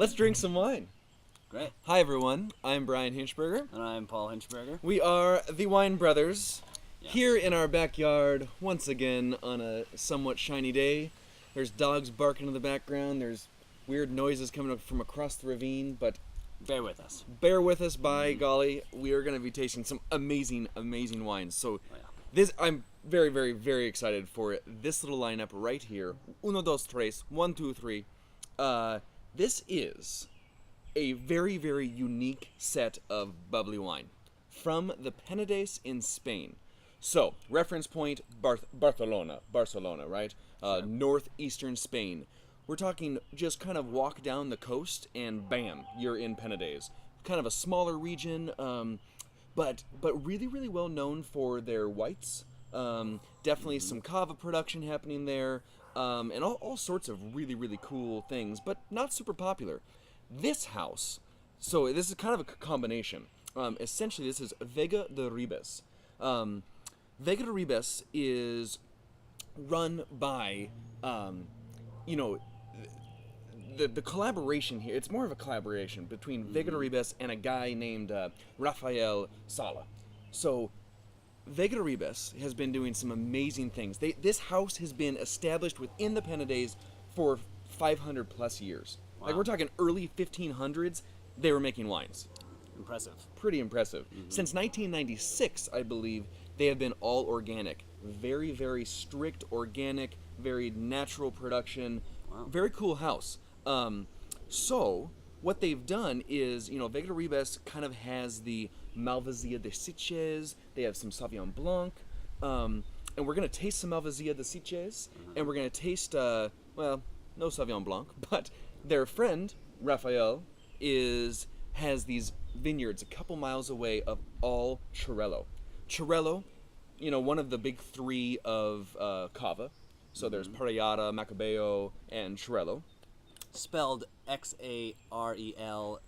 Let's drink some wine. Great. Hi everyone, I'm Brian Hinchberger. And I'm Paul Hinchberger. We are the Wine Brothers, Yes. here in our backyard once again on a somewhat shiny day. There's dogs barking in the background, there's weird noises coming up from across the ravine, but Bear with us. bear with us, by golly, we are going to be tasting some amazing, amazing wines. So I'm very, very, very excited for this little lineup right here. Uno, dos, tres, 1, 2, 3. This is a very, very unique set of bubbly wine from the Penedes in Spain. So, reference point, Barcelona, right? Northeastern Spain. We're talking just kind of walk down the coast and bam, you're in Penedes. Kind of a smaller region, but really, really well known for their whites. Definitely some cava production happening there, and all sorts of really, really cool things, but not super popular. This house, so this is kind of a combination. Essentially, this is Vega de Ribes. Vega de Ribes is run by, the collaboration here, it's more of a collaboration between Vega de Ribes and a guy named Rafael Sala. So, Vega de Ribes has been doing some amazing things. This house has been established within the Penedes for 500 plus years. Wow. Like, we're talking early 1500s, they were making wines. Impressive. Pretty impressive. Since 1996, I believe, they have been all organic. Very, very strict organic, very natural production. Wow. Very cool house. So, what they've done is, Vega de Ribes kind of has the Malvasia de Sitges. They have some Sauvignon Blanc. And we're going to taste some Malvasia de Sitges. And we're going to taste, no Sauvignon Blanc, but their friend, Rafael, has these vineyards a couple miles away of all Xarel-lo. Xarel-lo, one of the big three of cava. So there's Parellada, Macabeo, and Xarel-lo. Spelled Xarel-lo.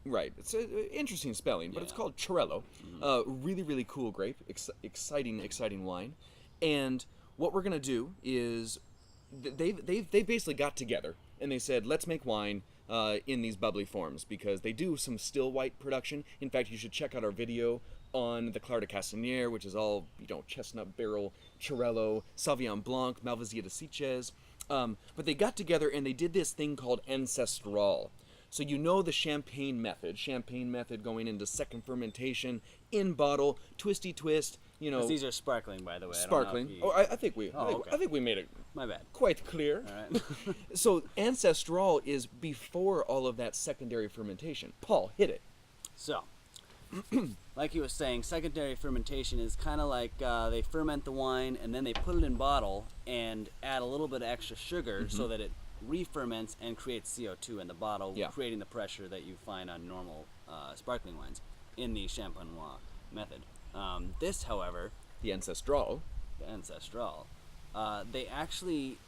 Right. It's an interesting spelling, but it's called Xarel-lo. Really, really cool grape. Exciting wine. And what we're going to do is they basically got together and they said, let's make wine in these bubbly forms, because they do some still white production. In fact, you should check out our video on the Clar de Castanier, which is all, chestnut barrel, Xarel-lo, Sauvignon Blanc, Malvasia de Sitges. But they got together and they did this thing called Ancestral. So the champagne method going into second fermentation, in bottle, twisty twist, 'Cause these are sparkling, by the way. Sparkling. I think we made it My bad. quite clear. All right. So Ancestral is before all of that secondary fermentation. Paul, hit it. So, like he was saying, secondary fermentation is kind of like they ferment the wine and then they put it in bottle and add a little bit of extra sugar so that it re-ferments and creates CO2 in the bottle, creating the pressure that you find on normal sparkling wines in the Champenois method. This, however, The Ancestral. They actually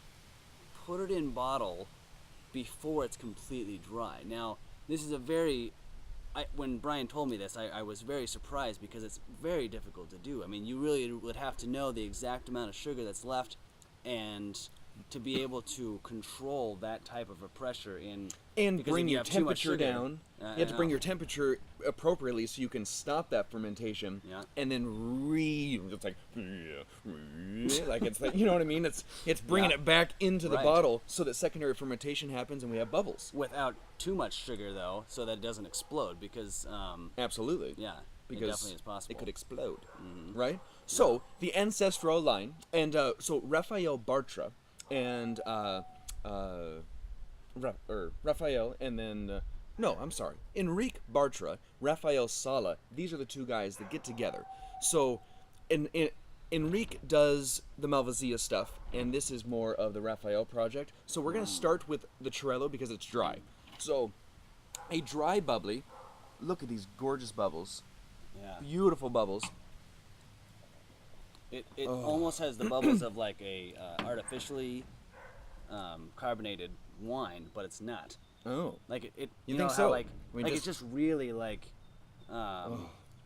put it in bottle before it's completely dry. Now, this is when Brian told me this, I was very surprised because it's very difficult to do. I mean, you really would have to know the exact amount of sugar that's left and to be able to control that type of a pressure and bring your temperature down. You have to bring your temperature appropriately so you can stop that fermentation. And then it's like it's like, you know what I mean? It's bringing it back into the bottle so that secondary fermentation happens and we have bubbles. Without too much sugar though, so that it doesn't explode, because absolutely. Yeah. Because it definitely is possible. It could explode. Right? So the Ancestral line, and so Rafael Bartra and Rafael, and then Enriq Bartra, Rafael Sala. These are the two guys that get together. So, Enriq does the Malvasia stuff, and this is more of the Rafael project. So we're gonna start with the Xarel-lo because it's dry. So, a dry bubbly. Look at these gorgeous bubbles. Yeah. Beautiful bubbles. It almost has the bubbles of like a artificially carbonated wine, but it's not. Oh. Like it You know think how so? it's just really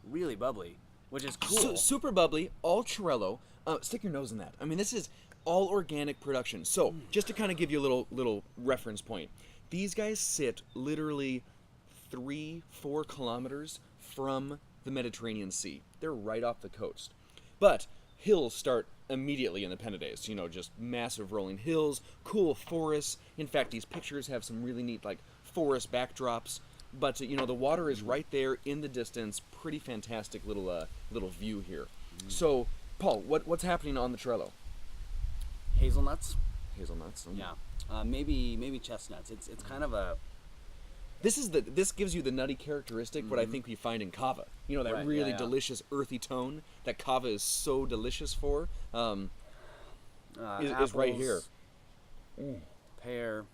really bubbly, which is cool. Super bubbly, all Xarel-lo. Stick your nose in that. I mean, this is all organic production. So, just to kind of give you a little reference point, These guys sit literally 3-4 kilometers from the Mediterranean Sea. They're right off the coast. But hills start immediately in the Penedes, you know, just massive rolling hills, cool forests. In fact, these pictures have some really neat, like, forest backdrops. But, you know, the water is right there in the distance. Pretty fantastic little view here. So, Paul, what's happening on the Xarel-lo? Hazelnuts. Hazelnuts. Yeah. Maybe chestnuts. It's kind of a... This gives you the nutty characteristic what I think we find in kava. You know, that Right, really yeah. delicious earthy tone that kava is so delicious for. Is right here. apples, Pear.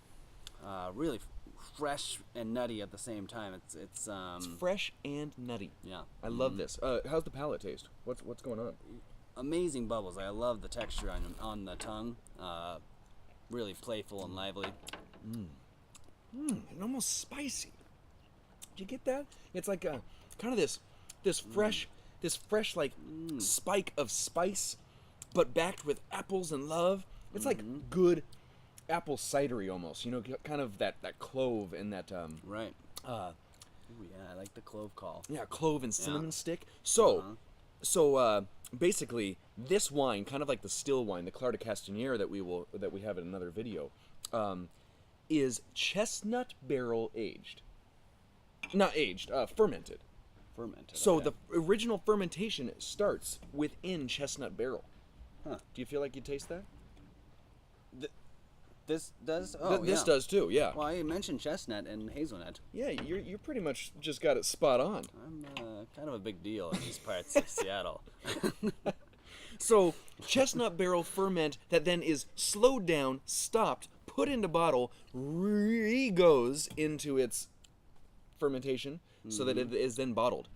Really fresh and nutty at the same time. It's Fresh and nutty. yeah. I love this. How's the palate taste? What's going on? Amazing bubbles. I love the texture on the tongue. Really playful and lively. And almost spicy. Did you get that? It's like a kind of this fresh like spike of spice, but backed with apples and love. It's like good apple cidery almost. You know, kind of that clove and that Right. Ooh, yeah, I like the clove call. yeah, clove and cinnamon stick. So basically this wine, kind of like the still wine, the Clar de Castanier that we have in another video, is chestnut barrel aged. Not aged, fermented. Fermented. So okay. the original fermentation starts within chestnut barrel. Huh. Do you feel like you taste that? This does. Oh, This yeah. does too, yeah. Well, you mentioned chestnut and hazelnut. Yeah, you're pretty much just got it spot on. I'm kind of a big deal in these parts of Seattle. So chestnut barrel ferment that then is slowed down, stopped, put into bottle, goes into its fermentation so that it is then bottled.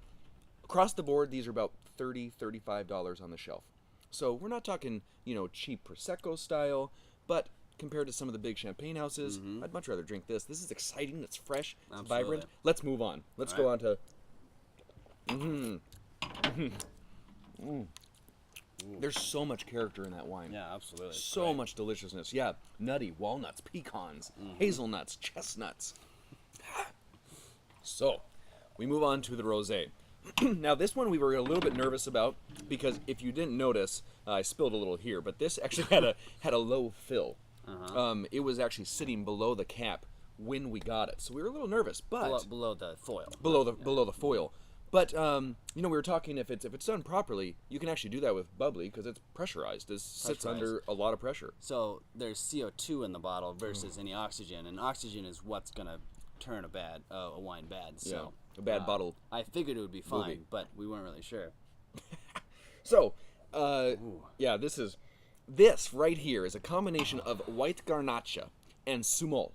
Across the board, these are about $30, $35 on the shelf. So we're not talking, you know, cheap Prosecco style, but compared to some of the big champagne houses, I'd much rather drink this. This is exciting, it's fresh, it's Absolutely. vibrant. Let's move on. Let's go on to... There's so much character in that wine. Yeah, absolutely. So much deliciousness. Yeah, nutty, walnuts, pecans, hazelnuts, chestnuts. So, we move on to the rosé. Now, this one we were a little bit nervous about because if you didn't notice, I spilled a little here, but this actually had a low fill. It was actually sitting below the cap when we got it, so we were a little nervous. But below the foil. below the foil. But you know, we were talking if it's done properly, you can actually do that with Bubbly because it's pressurized. It sits under a lot of pressure. So there's CO2 in the bottle versus any oxygen, and oxygen is what's gonna turn a wine bad. So a bad bottle. I figured it would be fine, Movie. but we weren't really sure. So, yeah, this right here is a combination of white Garnatxa and Summol.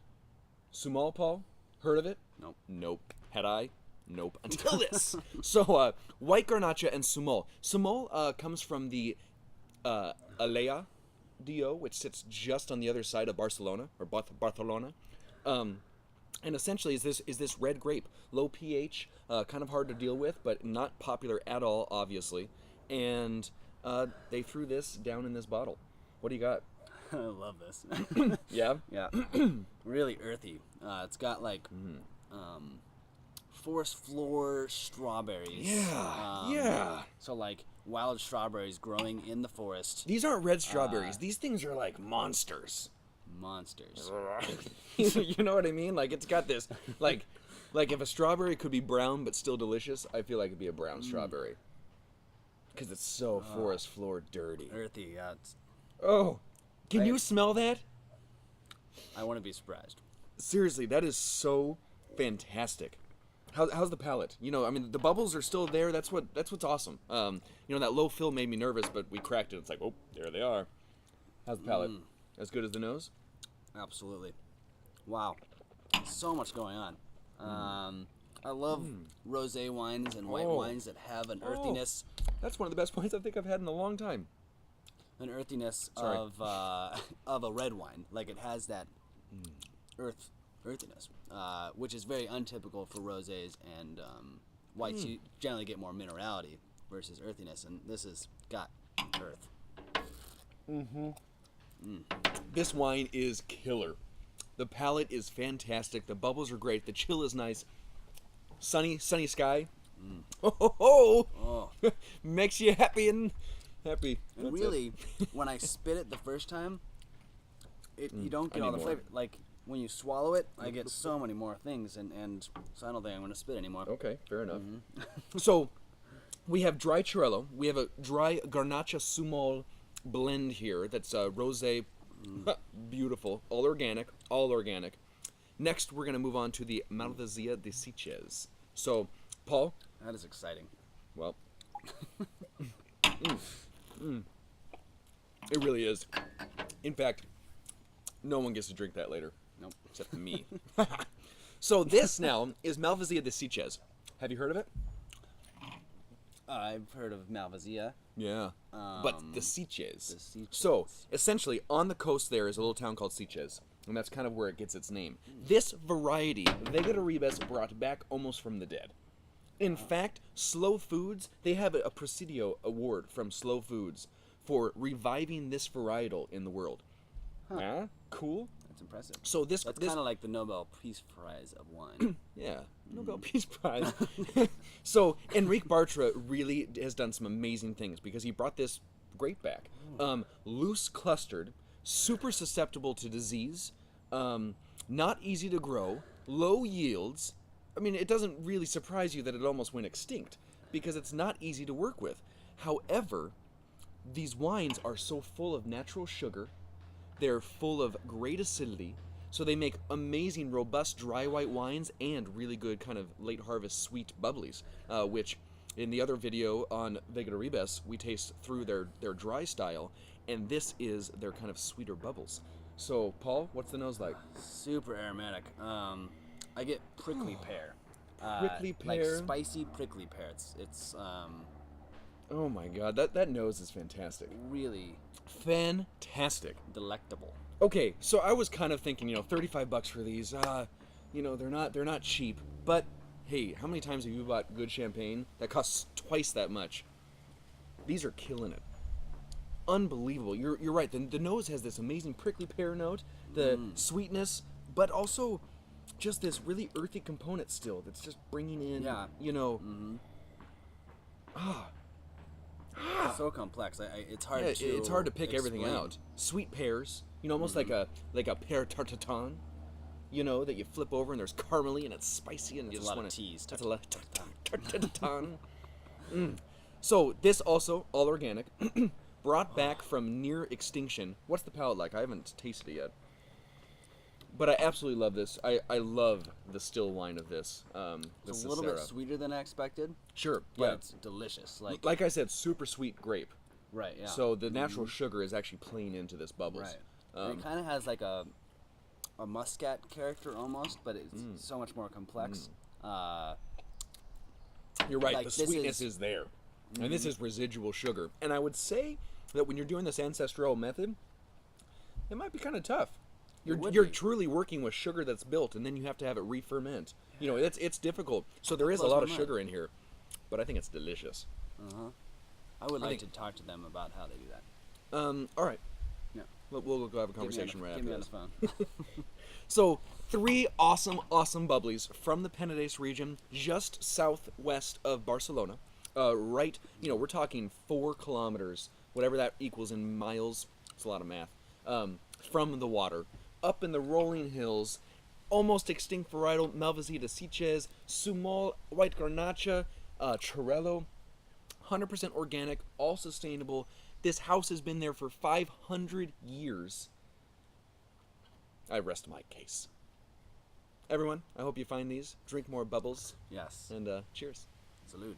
Summol, Paul? Heard of it? Nope. Nope. Had I? Nope. Until this. So, white Garnatxa and Summol. Summol comes from the Alea DO, which sits just on the other side of Barcelona, or Barcelona. And essentially is this red grape. Low pH, kind of hard to deal with, but not popular at all, obviously. And they threw this down in this bottle. What do you got? I love this. Yeah? Yeah. Really earthy. It's got like forest floor strawberries. Yeah. Yeah. So like wild strawberries growing in the forest. These aren't red strawberries. These things are like monsters. Monsters. You know what I mean? Like, it's got this, like if a strawberry could be brown but still delicious, I feel like it'd be a brown strawberry. Because it's so forest floor dirty. Earthy, yeah. Oh, can you smell that? I wouldn't be surprised. Seriously, that is so fantastic. How's the palate? You know, I mean, the bubbles are still there. That's what's awesome. You know, that low fill made me nervous, but we cracked it. It's like, oh, there they are. How's the palate? As good as the nose? Absolutely. Wow. So much going on. I love rosé wines and white wines that have an earthiness. That's one of the best wines I think I've had in a long time. An earthiness Sorry. of a red wine. Like it has that earthiness, which is very untypical for rosés and whites. You generally get more minerality versus earthiness, and this has got earth. This wine is killer. The palate is fantastic. The bubbles are great. The chill is nice. Sunny sky. Oh. Makes you happy and happy. And really, when I spit it the first time, you don't get all the flavor. Like when you swallow it, I get so many more things, and so I don't think I'm going to spit anymore. Okay, fair enough. So we have dry Xarel-lo. We have a dry Garnatxa Summol blend here. That's rosé, beautiful, all organic. Next, we're going to move on to the Malvasia de Sitges. So, Paul. That is exciting. Well, it really is. In fact, no one gets to drink that later. Nope. Except me. So this now is Malvasia de Sitges. Have you heard of it? I've heard of Malvasia. Yeah. But the Sitges. The Sitges. So, essentially, on the coast there is a little town called Sitges. And that's kind of where it gets its name. This variety, Vega Ribes brought back almost from the dead. In fact, Slow Foods, they have a Presidio award from Slow Foods for reviving this varietal in the world. Huh? Cool. That's impressive. So that's kind of like the Nobel Peace Prize of wine. Yeah, Nobel Peace Prize. So Enriq Bartra really has done some amazing things because he brought this grape back. Loose clustered, super susceptible to disease, not easy to grow, low yields. I mean, it doesn't really surprise you that it almost went extinct because it's not easy to work with. However, these wines are so full of natural sugar. They're full of great acidity, so they make amazing, robust, dry white wines and really good kind of late harvest sweet bubblies, which in the other video on Vega Ribes, we taste through their dry style, and this is their kind of sweeter bubbles. So, Paul, what's the nose like? Super aromatic. I get prickly pear. Prickly pear? Like spicy prickly pear. It's oh my god, that nose is fantastic. Really fantastic. Delectable. Okay, so I was kind of thinking, $35 for these. They're not cheap. But hey, how many times have you bought good champagne that costs twice that much? These are killing it. Unbelievable. You're right. The nose has this amazing prickly pear note, the sweetness, but also just this really earthy component still that's just bringing in, so complex. It's hard. It's hard to pick explain. everything out. Sweet pears, almost like a pear tartatin, that you flip over and there's caramely and it's spicy and you just want to. That's a lot of tartatin. So this also all organic, brought back from near extinction. What's the palate like? I haven't tasted it yet. But I absolutely love this. I love the still wine of this. It's a little bit sweeter than I expected. Sure, but yeah. It's delicious. Like I said, super sweet grape. Right, yeah. So the natural sugar is actually playing into this bubbles. Right. It kind of has like a muscat character almost, but it's so much more complex. You're right, the sweetness is there. And this is residual sugar. And I would say that when you're doing this Ancestral method, it might be kind of tough. You're truly working with sugar that's built, and then you have to have it re-ferment. It's difficult. So there is a lot of sugar in here, but I think it's delicious. I would like to talk to them about how they do that. All right. Yeah. We'll go have a conversation right after this. this. Give me on the phone. So 3 awesome bubblies from the Penedes region, just southwest of Barcelona. Right, we're talking 4 kilometers, whatever that equals in miles. It's a lot of math. From the water. Up in the rolling hills, almost extinct varietal Malvasia de Sitges, Summol, White Garnatxa, Xarel-lo, 100% organic, all sustainable. This house has been there for 500 years. I rest my case. Everyone, I hope you find these. Drink more bubbles. Yes. And cheers. Salud.